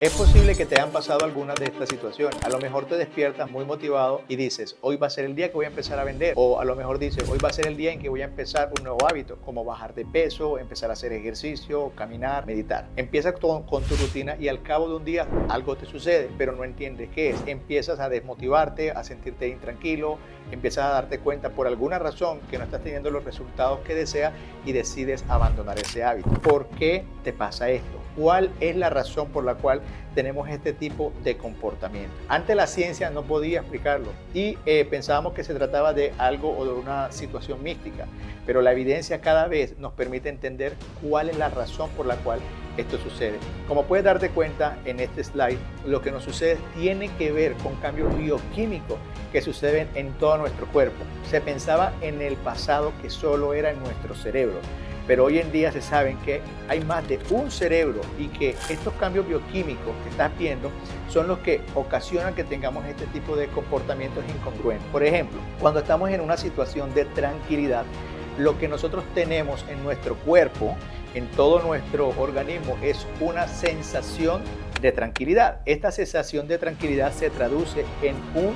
Es posible que te hayan pasado algunas de estas situaciones. A lo mejor te despiertas muy motivado y dices, hoy va a ser el día que voy a empezar a vender. O a lo mejor dices, hoy va a ser el día en que voy a empezar un nuevo hábito, como bajar de peso, empezar a hacer ejercicio, caminar, meditar. Empiezas con tu rutina y al cabo de un día algo te sucede, pero no entiendes qué es. Empiezas a desmotivarte, a sentirte intranquilo, empiezas a darte cuenta por alguna razón que no estás teniendo los resultados que deseas y decides abandonar ese hábito. ¿Por qué te pasa esto? ¿Cuál es la razón por la cual tenemos este tipo de comportamiento? Antes la ciencia no podía explicarlo y pensábamos que se trataba de algo o de una situación mística, pero la evidencia cada vez nos permite entender cuál es la razón por la cual esto sucede. Como puedes darte cuenta en este slide, lo que nos sucede tiene que ver con cambios bioquímicos que suceden en todo nuestro cuerpo. Se pensaba en el pasado que solo era en nuestro cerebro, pero hoy en día se sabe que hay más de un cerebro y que estos cambios bioquímicos que estás viendo son los que ocasionan que tengamos este tipo de comportamientos incongruentes. Por ejemplo, cuando estamos en una situación de tranquilidad, lo que nosotros tenemos en nuestro cuerpo, en todo nuestro organismo, es una sensación de tranquilidad. Esta sensación de tranquilidad se traduce en un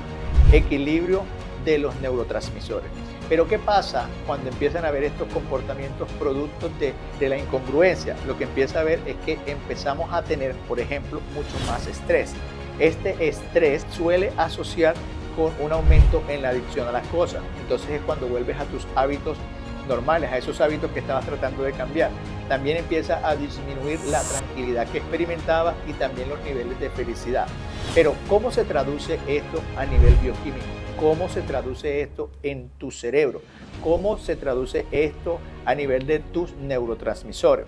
equilibrio de los neurotransmisores. Pero ¿qué pasa cuando empiezan a ver estos comportamientos productos de la incongruencia? Lo que empieza a ver es que empezamos a tener, por ejemplo, mucho más estrés. Este estrés suele asociar con un aumento en la adicción a las cosas. Entonces es cuando vuelves a tus hábitos normales, a esos hábitos que estabas tratando de cambiar. También empieza a disminuir la tranquilidad que experimentabas y también los niveles de felicidad. Pero ¿cómo se traduce esto a nivel bioquímico? ¿Cómo se traduce esto en tu cerebro? ¿Cómo se traduce esto a nivel de tus neurotransmisores?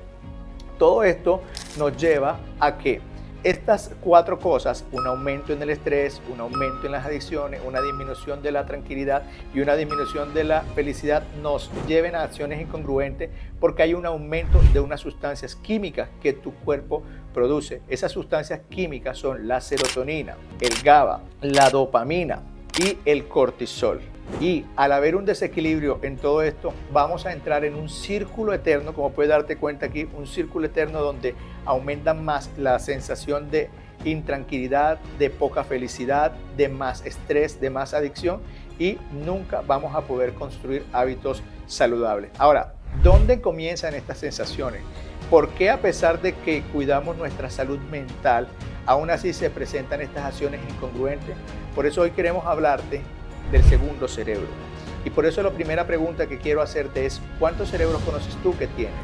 Todo esto nos lleva a que estas cuatro cosas, un aumento en el estrés, un aumento en las adicciones, una disminución de la tranquilidad y una disminución de la felicidad, nos lleven a acciones incongruentes porque hay un aumento de unas sustancias químicas que tu cuerpo produce. Esas sustancias químicas son la serotonina, el GABA, la dopamina y el cortisol. Y al haber un desequilibrio en todo esto, vamos a entrar en un círculo eterno, como puedes darte cuenta aquí, un círculo eterno donde aumenta más la sensación de intranquilidad, de poca felicidad, de más estrés, de más adicción y nunca vamos a poder construir hábitos saludables. Ahora, ¿dónde comienzan estas sensaciones? ¿Por qué a pesar de que cuidamos nuestra salud mental, aún así se presentan estas acciones incongruentes? Por eso hoy queremos hablarte del segundo cerebro. Y por eso la primera pregunta que quiero hacerte es, ¿cuántos cerebros conoces tú que tienes?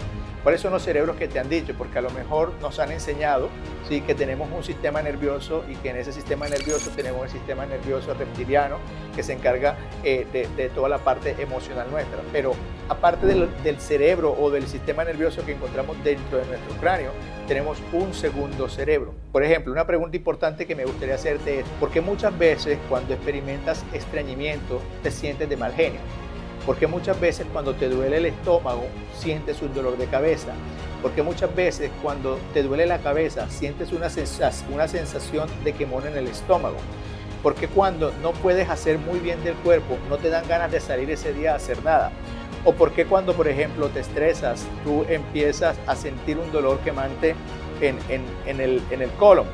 ¿Cuáles son los cerebros que te han dicho? Porque a lo mejor nos han enseñado, ¿sí?, que tenemos un sistema nervioso y que en ese sistema nervioso tenemos el sistema nervioso reptiliano que se encarga de toda la parte emocional nuestra. Pero aparte del cerebro o del sistema nervioso que encontramos dentro de nuestro cráneo, tenemos un segundo cerebro. Por ejemplo, una pregunta importante que me gustaría hacerte es, ¿por qué muchas veces cuando experimentas estreñimiento te sientes de mal genio? Porque muchas veces cuando te duele el estómago sientes un dolor de cabeza. Porque muchas veces cuando te duele la cabeza sientes una sensación de quemón en el estómago. Porque cuando no puedes hacer muy bien del cuerpo no te dan ganas de salir ese día a hacer nada. O porque cuando, por ejemplo, te estresas, tú empiezas a sentir un dolor quemante en el colon.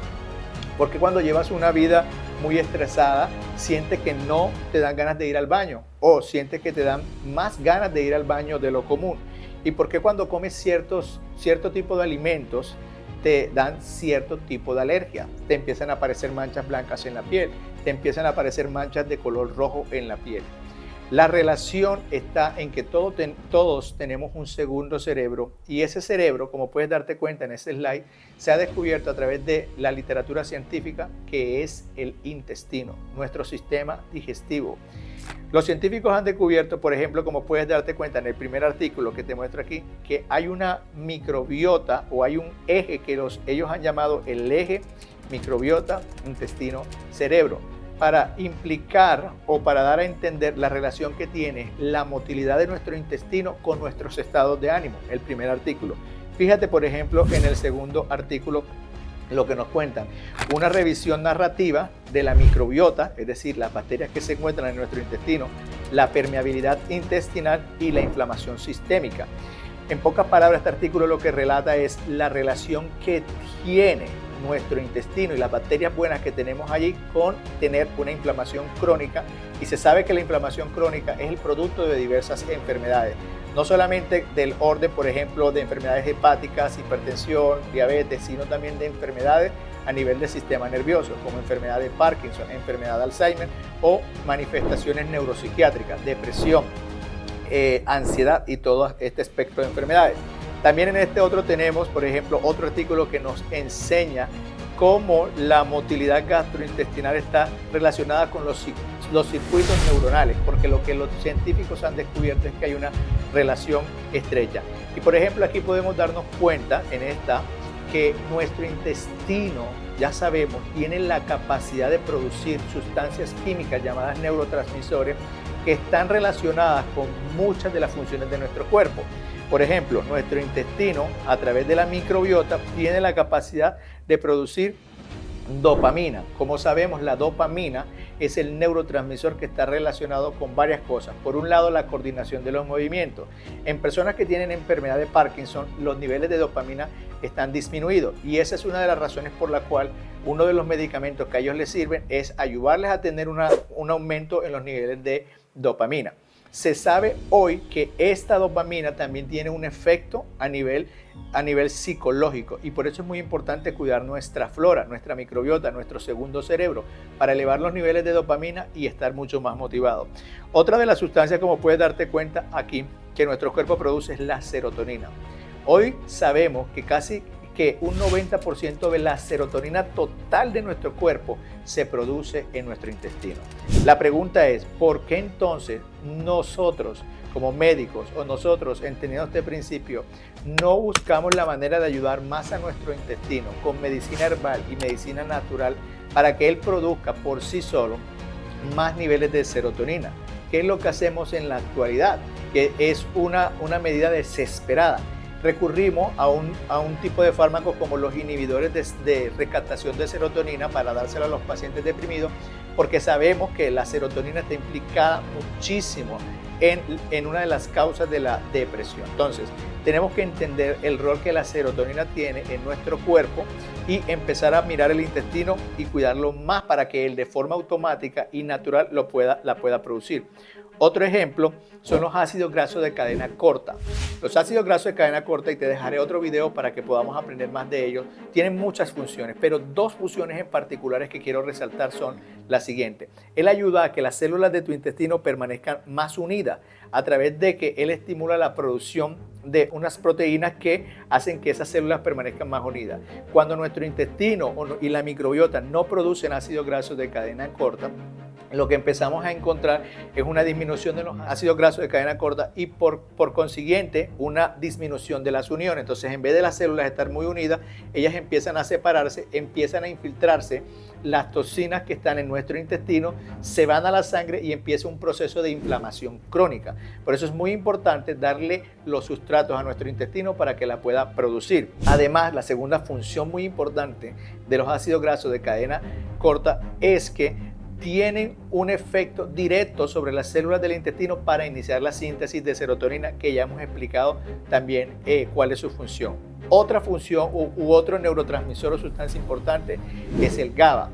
Porque cuando llevas una vida muy estresada, sientes que no te dan ganas de ir al baño o sientes que te dan más ganas de ir al baño de lo común. Y porque cuando comes cierto tipo de alimentos, te dan cierto tipo de alergia. Te empiezan a aparecer manchas blancas en la piel, te empiezan a aparecer manchas de color rojo en la piel. La relación está en que todos tenemos un segundo cerebro y ese cerebro, como puedes darte cuenta en ese slide, se ha descubierto a través de la literatura científica que es el intestino, nuestro sistema digestivo. Los científicos han descubierto, por ejemplo, como puedes darte cuenta en el primer artículo que te muestro aquí, que hay una microbiota o hay un eje que ellos han llamado el eje microbiota, intestino, cerebro, para implicar o para dar a entender la relación que tiene la motilidad de nuestro intestino con nuestros estados de ánimo, el primer artículo. Fíjate, por ejemplo, en el segundo artículo lo que nos cuentan, una revisión narrativa de la microbiota, es decir, las bacterias que se encuentran en nuestro intestino, la permeabilidad intestinal y la inflamación sistémica. En pocas palabras, este artículo lo que relata es la relación que tiene nuestro intestino y las bacterias buenas que tenemos allí con tener una inflamación crónica, y se sabe que la inflamación crónica es el producto de diversas enfermedades, no solamente del orden, por ejemplo, de enfermedades hepáticas, hipertensión, diabetes, sino también de enfermedades a nivel del sistema nervioso, como enfermedad de Parkinson, enfermedad de Alzheimer o manifestaciones neuropsiquiátricas, depresión, ansiedad y todo este espectro de enfermedades. También en este otro tenemos, por ejemplo, otro artículo que nos enseña cómo la motilidad gastrointestinal está relacionada con los circuitos neuronales, porque lo que los científicos han descubierto es que hay una relación estrecha. Y por ejemplo, aquí podemos darnos cuenta en esta que nuestro intestino, ya sabemos, tiene la capacidad de producir sustancias químicas llamadas neurotransmisores que están relacionadas con muchas de las funciones de nuestro cuerpo. Por ejemplo, nuestro intestino, a través de la microbiota, tiene la capacidad de producir dopamina. Como sabemos, la dopamina es el neurotransmisor que está relacionado con varias cosas. Por un lado, la coordinación de los movimientos. En personas que tienen enfermedad de Parkinson, los niveles de dopamina están disminuidos, y esa es una de las razones por la cual uno de los medicamentos que a ellos les sirven es ayudarles a tener un aumento en los niveles de dopamina. Se sabe hoy que esta dopamina también tiene un efecto a nivel psicológico, y por eso es muy importante cuidar nuestra flora, nuestra microbiota, nuestro segundo cerebro, para elevar los niveles de dopamina y estar mucho más motivado. Otra de las sustancias, como puedes darte cuenta aquí, que nuestro cuerpo produce es la serotonina. Hoy sabemos que casi que un 90% de la serotonina total de nuestro cuerpo se produce en nuestro intestino. La pregunta es, ¿por qué entonces nosotros como médicos o nosotros, entendiendo este principio, no buscamos la manera de ayudar más a nuestro intestino con medicina herbal y medicina natural para que él produzca por sí solo más niveles de serotonina? ¿Qué es lo que hacemos en la actualidad? Que es una medida desesperada. Recurrimos a un tipo de fármacos como los inhibidores de recaptación de serotonina para dárselo a los pacientes deprimidos, porque sabemos que la serotonina está implicada muchísimo en una de las causas de la depresión. Entonces, tenemos que entender el rol que la serotonina tiene en nuestro cuerpo y empezar a mirar el intestino y cuidarlo más para que él de forma automática y natural la pueda producir. Otro ejemplo son los ácidos grasos de cadena corta. Los ácidos grasos de cadena corta, y te dejaré otro video para que podamos aprender más de ellos, tienen muchas funciones, pero dos funciones en particulares que quiero resaltar son las siguientes. Él ayuda a que las células de tu intestino permanezcan más unidas a través de que él estimula la producción de unas proteínas que hacen que esas células permanezcan más unidas. Cuando nuestro intestino y la microbiota no producen ácidos grasos de cadena corta, lo que empezamos a encontrar es una disminución de los ácidos grasos de cadena corta y por consiguiente una disminución de las uniones. Entonces, en vez de las células estar muy unidas, ellas empiezan a separarse, empiezan a infiltrarse las toxinas que están en nuestro intestino, se van a la sangre y empieza un proceso de inflamación crónica. Por eso es muy importante darle los sustratos a nuestro intestino para que la pueda producir. Además, la segunda función muy importante de los ácidos grasos de cadena corta es que tienen un efecto directo sobre las células del intestino para iniciar la síntesis de serotonina, que ya hemos explicado también cuál es su función. Otra función u otro neurotransmisor o sustancia importante es el GABA.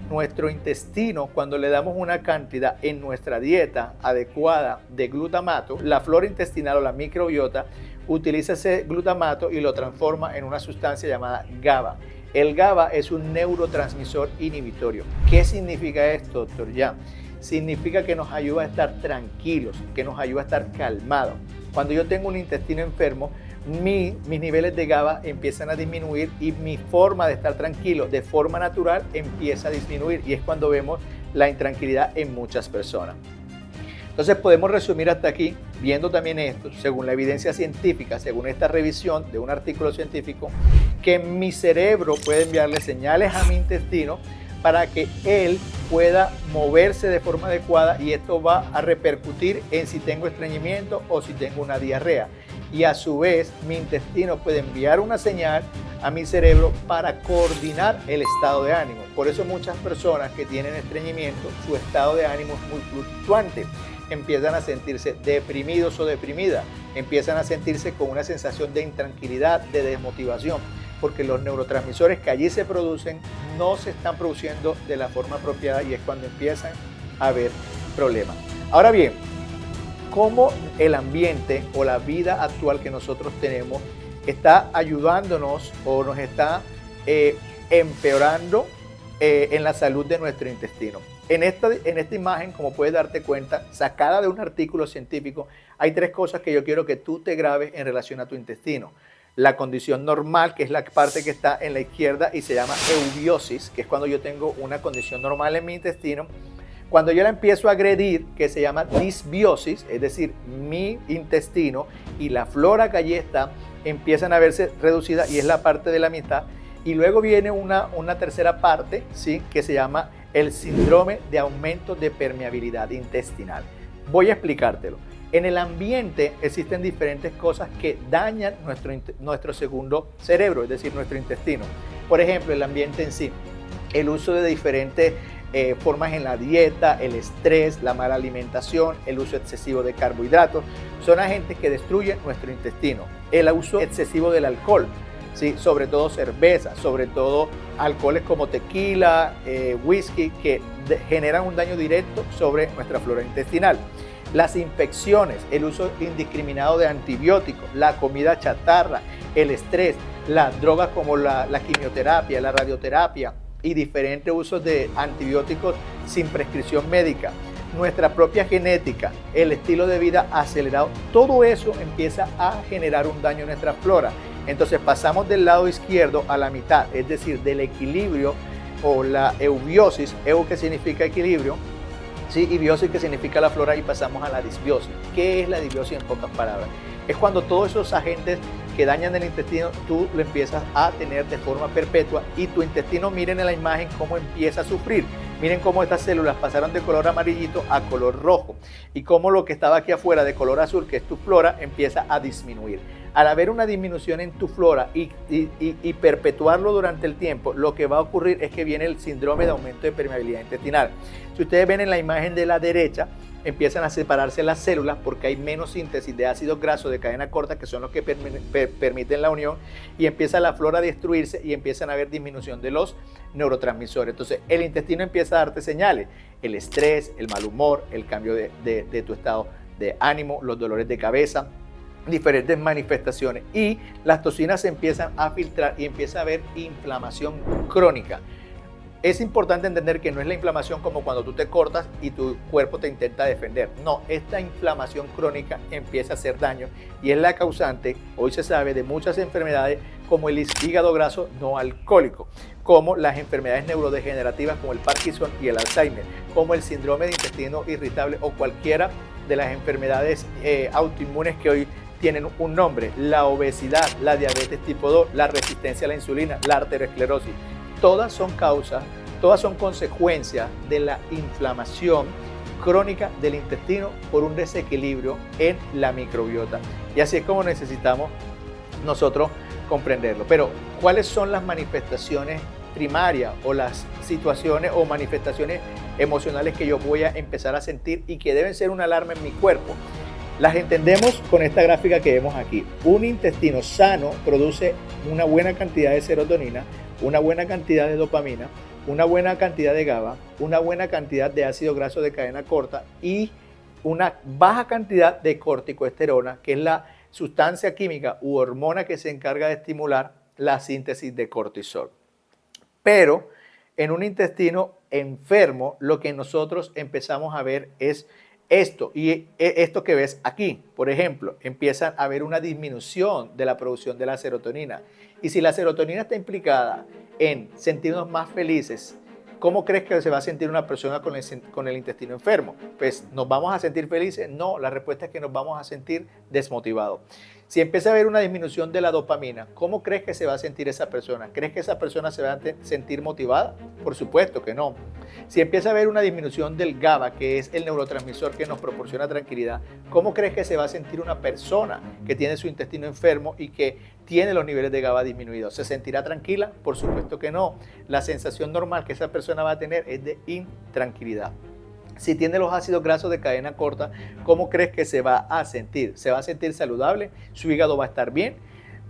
Nuestro intestino, cuando le damos una cantidad en nuestra dieta adecuada de glutamato, la flora intestinal o la microbiota utiliza ese glutamato y lo transforma en una sustancia llamada GABA. El GABA es un neurotransmisor inhibitorio. ¿Qué significa esto, doctor Jan? Significa que nos ayuda a estar tranquilos, que nos ayuda a estar calmados. Cuando yo tengo un intestino enfermo, mis niveles de GABA empiezan a disminuir y mi forma de estar tranquilo de forma natural empieza a disminuir, y es cuando vemos la intranquilidad en muchas personas. Entonces podemos resumir hasta aquí, viendo también esto, según la evidencia científica, según esta revisión de un artículo científico, que mi cerebro puede enviarle señales a mi intestino para que él pueda moverse de forma adecuada, y esto va a repercutir en si tengo estreñimiento o si tengo una diarrea. Y a su vez, mi intestino puede enviar una señal a mi cerebro para coordinar el estado de ánimo. Por eso muchas personas que tienen estreñimiento, su estado de ánimo es muy fluctuante. Empiezan a sentirse deprimidos o deprimidas, empiezan a sentirse con una sensación de intranquilidad, de desmotivación. porque los neurotransmisores que allí se producen no se están produciendo de la forma apropiada y es cuando empiezan a haber problemas. Ahora bien, ¿cómo el ambiente o la vida actual que nosotros tenemos está ayudándonos o nos está empeorando en la salud de nuestro intestino? En esta imagen, como puedes darte cuenta, sacada de un artículo científico, hay 3 cosas que yo quiero que tú te grabes en relación a tu intestino. La condición normal, que es la parte que está en la izquierda y se llama eubiosis, que es cuando yo tengo una condición normal en mi intestino. Cuando yo la empiezo a agredir, que se llama disbiosis, es decir, mi intestino y la flora que allí está empiezan a verse reducidas y es la parte de la mitad. Y luego viene una tercera parte, ¿sí?, que se llama el síndrome de aumento de permeabilidad intestinal. Voy a explicártelo. En el ambiente existen diferentes cosas que dañan nuestro segundo cerebro, es decir, nuestro intestino. Por ejemplo, el ambiente en sí, el uso de diferentes formas en la dieta, el estrés, la mala alimentación, el uso excesivo de carbohidratos, son agentes que destruyen nuestro intestino. El uso excesivo del alcohol, ¿sí?, sobre todo cerveza, sobre todo alcoholes como tequila, whisky, que generan un daño directo sobre nuestra flora intestinal. Las infecciones, el uso indiscriminado de antibióticos, la comida chatarra, el estrés, las drogas como la quimioterapia, la radioterapia y diferentes usos de antibióticos sin prescripción médica, nuestra propia genética, el estilo de vida acelerado, todo eso empieza a generar un daño en nuestra flora. Entonces pasamos del lado izquierdo a la mitad, es decir, del equilibrio o la eubiosis, eu que significa equilibrio, ¿sí?, y biosis que significa la flora, y pasamos a la disbiosis. ¿Qué es la disbiosis en pocas palabras? Es cuando todos esos agentes que dañan el intestino, tú lo empiezas a tener de forma perpetua y tu intestino, miren en la imagen cómo empieza a sufrir. Miren cómo estas células pasaron de color amarillito a color rojo y cómo lo que estaba aquí afuera de color azul, que es tu flora, empieza a disminuir. Al haber una disminución en tu flora y perpetuarlo durante el tiempo, lo que va a ocurrir es que viene el síndrome de aumento de permeabilidad intestinal. Si ustedes ven en la imagen de la derecha, empiezan a separarse las células porque hay menos síntesis de ácidos grasos de cadena corta, que son los que permiten la unión, y empieza la flora a destruirse y empiezan a haber disminución de los neurotransmisores. Entonces el intestino empieza a darte señales: el estrés, el mal humor, el cambio de tu estado de ánimo, los dolores de cabeza, diferentes manifestaciones, y las toxinas se empiezan a filtrar y empieza a haber inflamación crónica. Es importante entender que no es la inflamación como cuando tú te cortas y tu cuerpo te intenta defender. No, esta inflamación crónica empieza a hacer daño y es la causante, hoy se sabe, de muchas enfermedades como el hígado graso no alcohólico, como las enfermedades neurodegenerativas como el Parkinson y el Alzheimer, como el síndrome de intestino irritable o cualquiera de las enfermedades autoinmunes que hoy tienen un nombre: la obesidad, la diabetes tipo 2, la resistencia a la insulina, la arteriosclerosis. Todas son causas, todas son consecuencias de la inflamación crónica del intestino por un desequilibrio en la microbiota. Y así es como necesitamos nosotros comprenderlo. Pero, ¿cuáles son las manifestaciones primarias o las situaciones o manifestaciones emocionales que yo voy a empezar a sentir y que deben ser una alarma en mi cuerpo? Las entendemos con esta gráfica que vemos aquí. Un intestino sano produce una buena cantidad de serotonina, una buena cantidad de dopamina, una buena cantidad de GABA, una buena cantidad de ácido graso de cadena corta y una baja cantidad de corticosterona, que es la sustancia química u hormona que se encarga de estimular la síntesis de cortisol. Pero en un intestino enfermo, lo que nosotros empezamos a ver es esto, y esto que ves aquí. Por ejemplo, empieza a haber una disminución de la producción de la serotonina. Y si la serotonina está implicada en sentirnos más felices, ¿cómo crees que se va a sentir una persona con el intestino enfermo? Pues, ¿nos vamos a sentir felices? No, la respuesta es que nos vamos a sentir desmotivados. Si empieza a haber una disminución de la dopamina, ¿cómo crees que se va a sentir esa persona? ¿Crees que esa persona se va a sentir motivada? Por supuesto que no. Si empieza a haber una disminución del GABA, que es el neurotransmisor que nos proporciona tranquilidad, ¿cómo crees que se va a sentir una persona que tiene su intestino enfermo y que tiene los niveles de GABA disminuidos? ¿Se sentirá tranquila? Por supuesto que no. La sensación normal que esa persona va a tener es de intranquilidad. Si tiene los ácidos grasos de cadena corta, ¿cómo crees que se va a sentir? ¿Se va a sentir saludable? ¿Su hígado va a estar bien?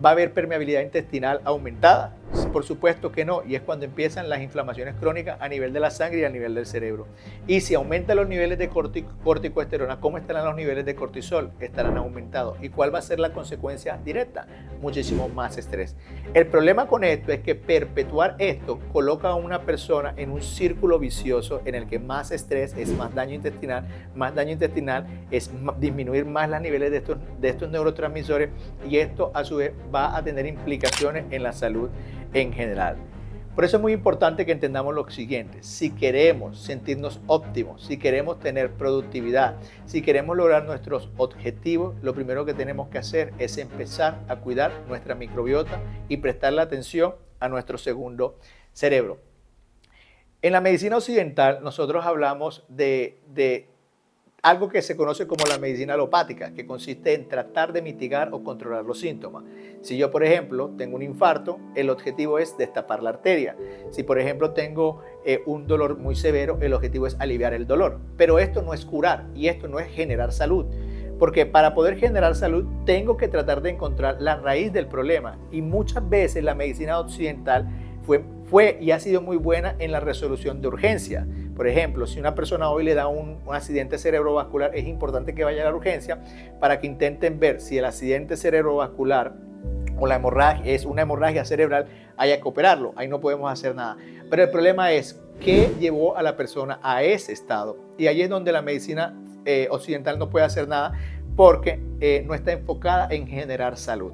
¿Va a haber permeabilidad intestinal aumentada? Por supuesto que no, y es cuando empiezan las inflamaciones crónicas a nivel de la sangre y a nivel del cerebro. Y si aumentan los niveles de corticosterona, ¿cómo estarán los niveles de cortisol? Estarán aumentados. ¿Y cuál va a ser la consecuencia directa? Muchísimo más estrés. El problema con esto es que perpetuar esto coloca a una persona en un círculo vicioso en el que más estrés es más daño intestinal es disminuir más los niveles de estos neurotransmisores, y esto a su vez va a tener implicaciones en la salud en general. Por eso es muy importante que entendamos lo siguiente: si queremos sentirnos óptimos, si queremos tener productividad, si queremos lograr nuestros objetivos, lo primero que tenemos que hacer es empezar a cuidar nuestra microbiota y prestarle atención a nuestro segundo cerebro. En la medicina occidental nosotros hablamos de algo que se conoce como la medicina alopática, que consiste en tratar de mitigar o controlar los síntomas. Si yo, por ejemplo, tengo un infarto, el objetivo es destapar la arteria. Si, por ejemplo, tengo un dolor muy severo, el objetivo es aliviar el dolor. Pero esto no es curar y esto no es generar salud. Porque para poder generar salud tengo que tratar de encontrar la raíz del problema. Y muchas veces la medicina occidental fue y ha sido muy buena en la resolución de urgencia. Por ejemplo, si una persona hoy le da un accidente cerebrovascular, es importante que vaya a la urgencia para que intenten ver si el accidente cerebrovascular o la hemorragia es una hemorragia cerebral, haya que operarlo. Ahí no podemos hacer nada. Pero el problema es qué llevó a la persona a ese estado. Y ahí es donde la medicina occidental no puede hacer nada, porque no está enfocada en generar salud.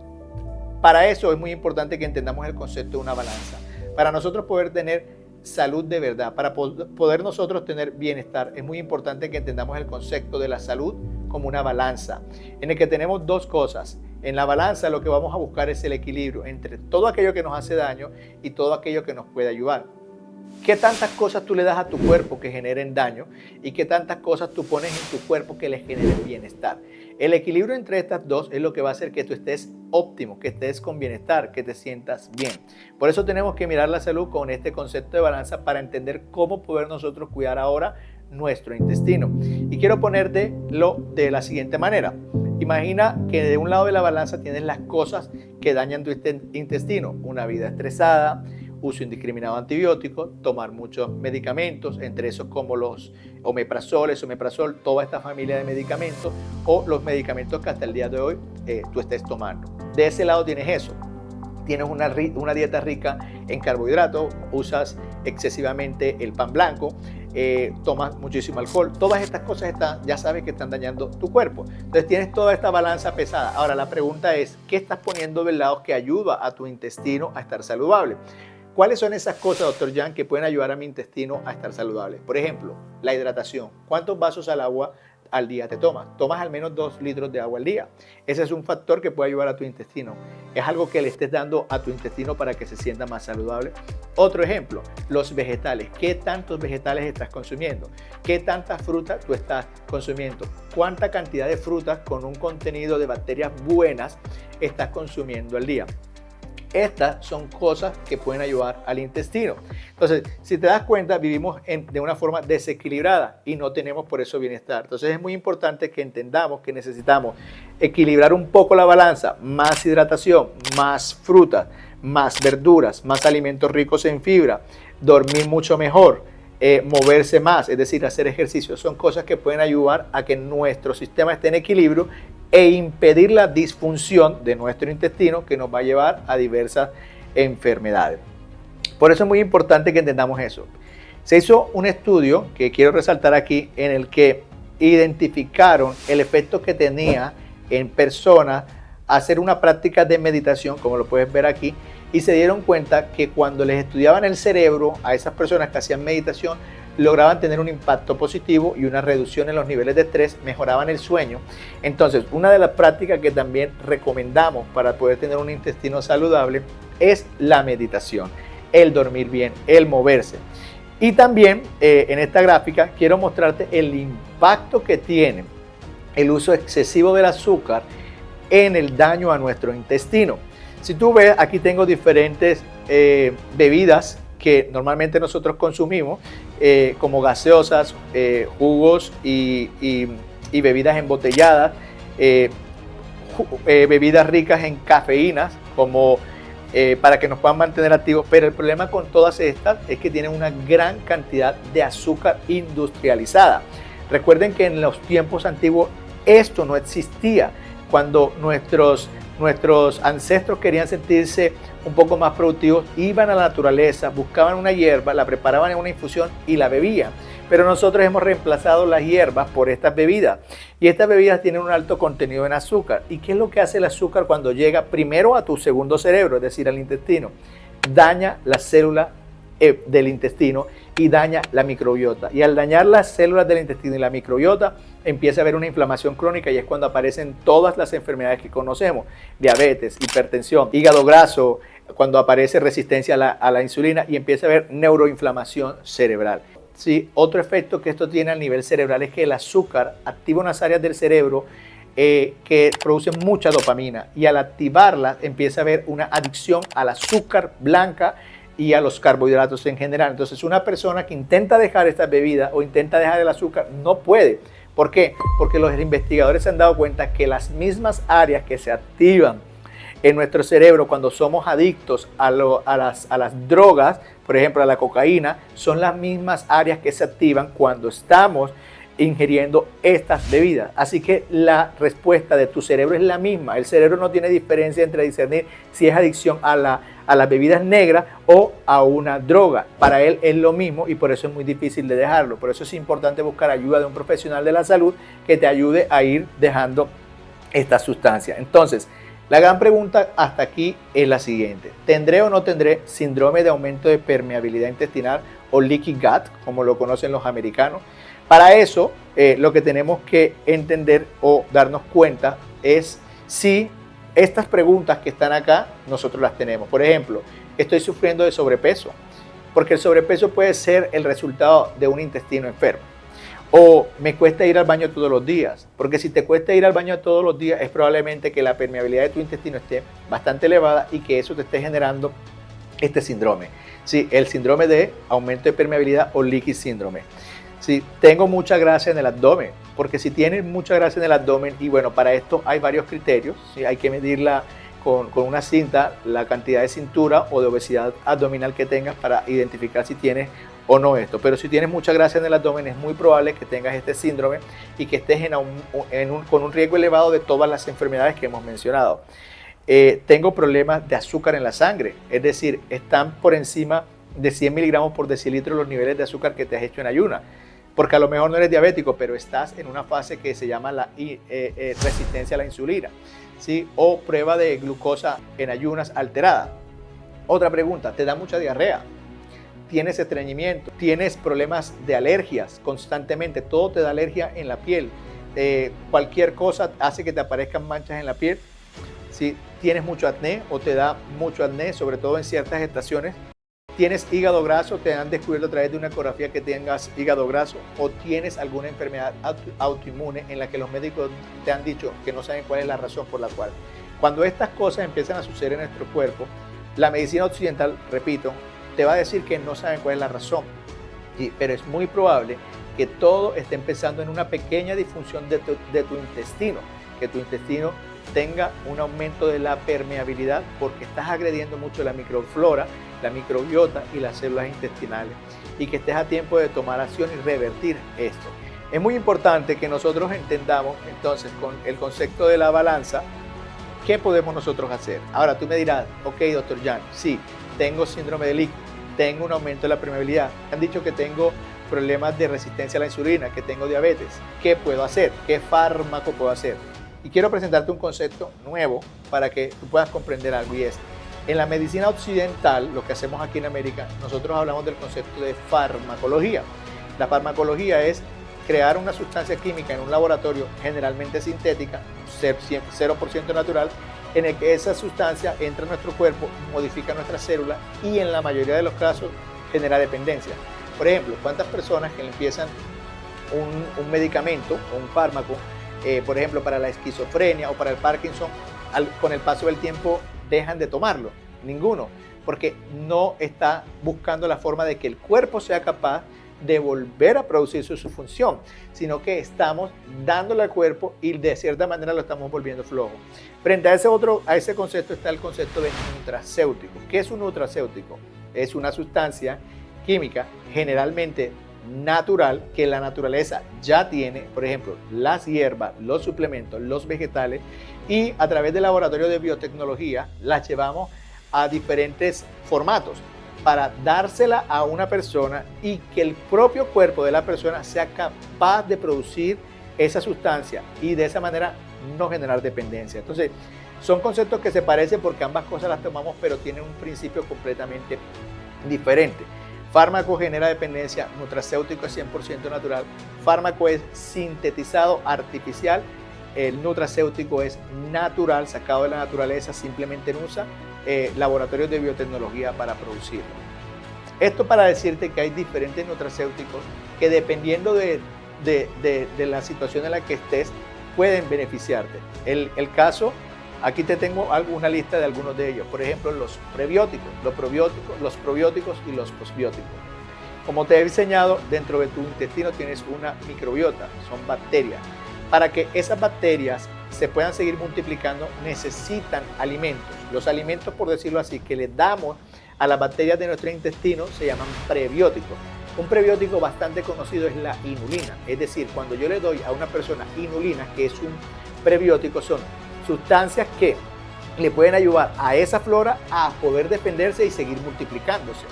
Para eso es muy importante que entendamos el concepto de una balanza. Para nosotros poder tener salud de verdad, para poder nosotros tener bienestar, es muy importante que entendamos el concepto de la salud como una balanza, en el que tenemos dos cosas. En la balanza lo que vamos a buscar es el equilibrio entre todo aquello que nos hace daño y todo aquello que nos puede ayudar. ¿Qué tantas cosas tú le das a tu cuerpo que generen daño y qué tantas cosas tú pones en tu cuerpo que le generen bienestar? El equilibrio entre estas dos es lo que va a hacer que tú estés óptimo, que estés con bienestar, que te sientas bien. Por eso tenemos que mirar la salud con este concepto de balanza para entender cómo poder nosotros cuidar ahora nuestro intestino. Y quiero ponértelo de la siguiente manera. Imagina que de un lado de la balanza tienes las cosas que dañan tu intestino: una vida estresada, uso indiscriminado de antibióticos, tomar muchos medicamentos, entre esos como los omeprazol, toda esta familia de medicamentos, o los medicamentos que hasta el día de hoy tú estés tomando. De ese lado tienes eso. Tienes una dieta rica en carbohidratos, usas excesivamente el pan blanco, tomas muchísimo alcohol. Todas estas cosas ya sabes que están dañando tu cuerpo. Entonces tienes toda esta balanza pesada. Ahora la pregunta es, ¿qué estás poniendo del lado que ayuda a tu intestino a estar saludable? ¿Cuáles son esas cosas, doctor Jan, que pueden ayudar a mi intestino a estar saludable? Por ejemplo, la hidratación. ¿Cuántos vasos al día te tomas? Tomas al menos 2 litros de agua al día. Ese es un factor que puede ayudar a tu intestino. Es algo que le estés dando a tu intestino para que se sienta más saludable. Otro ejemplo, los vegetales. ¿Qué tantos vegetales estás consumiendo? ¿Qué tantas frutas tú estás consumiendo? ¿Cuánta cantidad de frutas con un contenido de bacterias buenas estás consumiendo al día? Estas son cosas que pueden ayudar al intestino. Entonces, si te das cuenta, vivimos de una forma desequilibrada y no tenemos por eso bienestar. Entonces, es muy importante que entendamos que necesitamos equilibrar un poco la balanza: más hidratación, más frutas, más verduras, más alimentos ricos en fibra, dormir mucho mejor, moverse más, es decir, hacer ejercicio. Son cosas que pueden ayudar a que nuestro sistema esté en equilibrio e impedir la disfunción de nuestro intestino, que nos va a llevar a diversas enfermedades. Por eso es muy importante que entendamos eso. Se hizo un estudio que quiero resaltar aquí, en el que identificaron el efecto que tenía en personas hacer una práctica de meditación, como lo puedes ver aquí, y se dieron cuenta que cuando les estudiaban el cerebro a esas personas que hacían meditación, lograban tener un impacto positivo y una reducción en los niveles de estrés, mejoraban el sueño. Entonces, una de las prácticas que también recomendamos para poder tener un intestino saludable es la meditación, el dormir bien, el moverse. Y también en esta gráfica quiero mostrarte el impacto que tiene el uso excesivo del azúcar en el daño a nuestro intestino. Si tú ves, aquí tengo diferentes bebidas que normalmente nosotros consumimos, como gaseosas, jugos y bebidas embotelladas, bebidas ricas en cafeínas, como para que nos puedan mantener activos, pero el problema con todas estas es que tienen una gran cantidad de azúcar industrializada. Recuerden que en los tiempos antiguos esto no existía. Cuando nuestros ancestros querían sentirse un poco más productivos, iban a la naturaleza, buscaban una hierba, la preparaban en una infusión y la bebían. Pero nosotros hemos reemplazado las hierbas por estas bebidas. Y estas bebidas tienen un alto contenido en azúcar. ¿Y qué es lo que hace el azúcar cuando llega primero a tu segundo cerebro, es decir, al intestino? Daña las células del intestino y daña la microbiota. Y al dañar las células del intestino y la microbiota, empieza a haber una inflamación crónica y es cuando aparecen todas las enfermedades que conocemos: diabetes, hipertensión, hígado graso, cuando aparece resistencia a la insulina y empieza a haber neuroinflamación cerebral. Sí, otro efecto que esto tiene a nivel cerebral es que el azúcar activa unas áreas del cerebro que producen mucha dopamina, y al activarla empieza a haber una adicción al azúcar blanca y a los carbohidratos en general. Entonces, una persona que intenta dejar estas bebidas o intenta dejar el azúcar no puede. ¿Por qué? Porque los investigadores se han dado cuenta que las mismas áreas que se activan en nuestro cerebro cuando somos adictos a las drogas, por ejemplo a la cocaína, son las mismas áreas que se activan cuando estamos ingiriendo estas bebidas. Así que la respuesta de tu cerebro es la misma. El cerebro no tiene diferencia entre discernir si es adicción a las bebidas negras o a una droga. Para él es lo mismo y por eso es muy difícil de dejarlo. Por eso es importante buscar ayuda de un profesional de la salud que te ayude a ir dejando esta sustancia. Entonces, la gran pregunta hasta aquí es la siguiente: ¿tendré o no tendré síndrome de aumento de permeabilidad intestinal o leaky gut, como lo conocen los americanos? Para eso, lo que tenemos que entender o darnos cuenta es si estas preguntas que están acá nosotros las tenemos. Por ejemplo, estoy sufriendo de sobrepeso, porque el sobrepeso puede ser el resultado de un intestino enfermo. O me cuesta ir al baño todos los días, porque si te cuesta ir al baño todos los días es probablemente que la permeabilidad de tu intestino esté bastante elevada y que eso te esté generando este síndrome. Sí, el síndrome de aumento de permeabilidad o leaky síndrome. Sí, tengo mucha grasa en el abdomen, porque si tienes mucha grasa en el abdomen, y bueno, para esto hay varios criterios, ¿sí? Hay que medirla con una cinta, la cantidad de cintura o de obesidad abdominal que tengas para identificar si tienes o no esto. Pero si tienes mucha grasa en el abdomen, es muy probable que tengas este síndrome y que estés con un riesgo elevado de todas las enfermedades que hemos mencionado. Tengo problemas de azúcar en la sangre, es decir, están por encima de 100 miligramos por decilitro los niveles de azúcar que te has hecho en ayuna. Porque a lo mejor no eres diabético, pero estás en una fase que se llama la resistencia a la insulina, ¿sí? O prueba de glucosa en ayunas alterada. Otra pregunta: ¿te da mucha diarrea? ¿Tienes estreñimiento? ¿Tienes problemas de alergias constantemente? Todo te da alergia en la piel. Cualquier cosa hace que te aparezcan manchas en la piel. ¿Sí? ¿Tienes mucho acné o te da mucho acné, sobre todo en ciertas estaciones? ¿Tienes hígado graso? ¿Te han descubierto a través de una ecografía que tengas hígado graso? ¿O tienes alguna enfermedad autoinmune en la que los médicos te han dicho que no saben cuál es la razón por la cual? Cuando estas cosas empiezan a suceder en nuestro cuerpo, la medicina occidental, repito, te va a decir que no saben cuál es la razón. Pero es muy probable que todo esté empezando en una pequeña disfunción de tu intestino, que tu intestino tenga un aumento de la permeabilidad porque estás agrediendo mucho la microflora, la microbiota y las células intestinales, y que estés a tiempo de tomar acción y revertir esto. Es muy importante que nosotros entendamos entonces con el concepto de la balanza qué podemos nosotros hacer. Ahora tú me dirás: ok, doctor Jan, sí, tengo síndrome de leaky, tengo un aumento de la permeabilidad, han dicho que tengo problemas de resistencia a la insulina, que tengo diabetes. ¿Qué puedo hacer? ¿Qué fármaco puedo hacer? Y quiero presentarte un concepto nuevo para que tú puedas comprender algo, y es: en la medicina occidental, lo que hacemos aquí en América, nosotros hablamos del concepto de farmacología. La farmacología es crear una sustancia química en un laboratorio, generalmente sintética, 0% natural, en el que esa sustancia entra en nuestro cuerpo, modifica nuestras células y en la mayoría de los casos genera dependencia. Por ejemplo, ¿cuántas personas que le empiezan un medicamento o un fármaco, por ejemplo, para la esquizofrenia o para el Parkinson, con el paso del tiempo dejan de tomarlo? Ninguno, porque no está buscando la forma de que el cuerpo sea capaz de volver a producir su función, sino que estamos dándole al cuerpo y de cierta manera lo estamos volviendo flojo. Frente a ese concepto está el concepto de nutracéutico. ¿Qué es un nutracéutico? Es una sustancia química generalmente natural que la naturaleza ya tiene, por ejemplo, las hierbas, los suplementos, los vegetales, y a través del laboratorio de biotecnología las llevamos a diferentes formatos para dársela a una persona y que el propio cuerpo de la persona sea capaz de producir esa sustancia y de esa manera no generar dependencia. Entonces, son conceptos que se parecen porque ambas cosas las tomamos, pero tienen un principio completamente diferente. Fármaco genera dependencia, nutracéutico es 100% natural, fármaco es sintetizado artificial, el nutracéutico es natural, sacado de la naturaleza, simplemente usa laboratorios de biotecnología para producirlo. Esto para decirte que hay diferentes nutracéuticos que dependiendo de la situación en la que estés pueden beneficiarte. El caso, aquí te tengo una lista de algunos de ellos. Por ejemplo, los prebióticos, los probióticos y los posbióticos. Como te he enseñado, dentro de tu intestino tienes una microbiota, son bacterias. Para que esas bacterias se puedan seguir multiplicando, necesitan alimentos. Los alimentos, por decirlo así, que le damos a las bacterias de nuestro intestino se llaman prebióticos. Un prebiótico bastante conocido es la inulina. Es decir, cuando yo le doy a una persona inulina, que es un prebiótico, son sustancias que le pueden ayudar a esa flora a poder defenderse y seguir multiplicándose.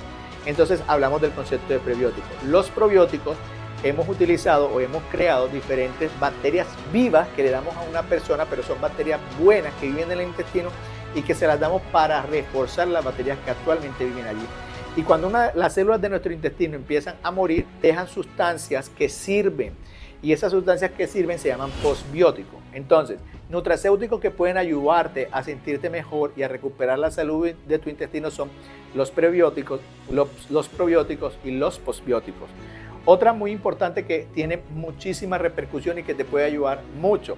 Entonces hablamos del concepto de prebióticos. Los probióticos hemos utilizado o hemos creado diferentes bacterias vivas que le damos a una persona, pero son bacterias buenas que viven en el intestino y que se las damos para reforzar las bacterias que actualmente viven allí. Y cuando las células de nuestro intestino empiezan a morir, dejan sustancias que sirven. Y esas sustancias que sirven se llaman posbióticos. Entonces, nutracéuticos que pueden ayudarte a sentirte mejor y a recuperar la salud de tu intestino son los prebióticos, los probióticos y los posbióticos. Otra muy importante que tiene muchísima repercusión y que te puede ayudar mucho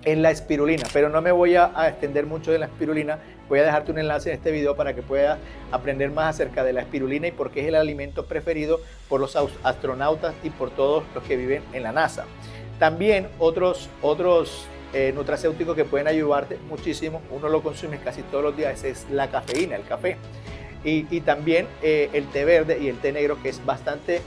es la espirulina, pero no me voy a extender mucho de la espirulina. Voy a dejarte un enlace en este video para que puedas aprender más acerca de la espirulina y por qué es el alimento preferido por los astronautas y por todos los que viven en la NASA. También otros nutracéuticos que pueden ayudarte muchísimo, uno lo consume casi todos los días, es la cafeína, el café. Y también el té verde y el té negro, que es bastante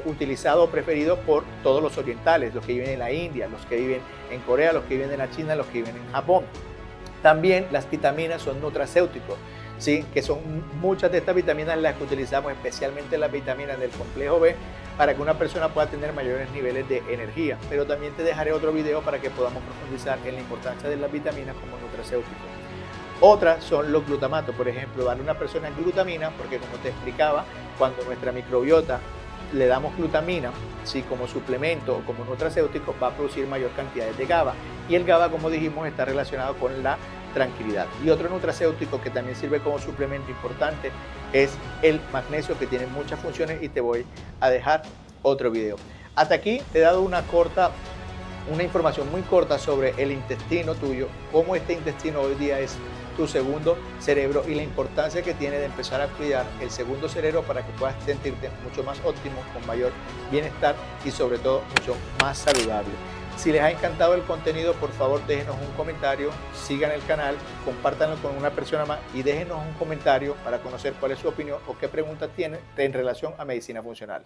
utilizado o preferido por todos los orientales, los que viven en la India, los que viven en Corea, los que viven en la China, los que viven en Japón. También las vitaminas son nutracéuticos, ¿sí? Que son muchas de estas vitaminas las que utilizamos, especialmente las vitaminas del complejo B, para que una persona pueda tener mayores niveles de energía. Pero también te dejaré otro video para que podamos profundizar en la importancia de las vitaminas como nutracéuticos. Otras son los glutamatos, por ejemplo, darle a una persona glutamina, porque como te explicaba, cuando nuestra microbiota le damos glutamina, ¿sí? Como suplemento o como nutracéutico, va a producir mayor cantidad de GABA. Y el GABA, como dijimos, está relacionado con la tranquilidad. Y otro nutracéutico que también sirve como suplemento importante es el magnesio, que tiene muchas funciones y te voy a dejar otro video. Hasta aquí te he dado una información muy corta sobre el intestino tuyo, cómo este intestino hoy día es tu segundo cerebro y la importancia que tiene de empezar a cuidar el segundo cerebro para que puedas sentirte mucho más óptimo, con mayor bienestar y sobre todo mucho más saludable. Si les ha encantado el contenido, por favor déjenos un comentario, sigan el canal, compártanlo con una persona más y déjenos un comentario para conocer cuál es su opinión o qué preguntas tienen en relación a medicina funcional.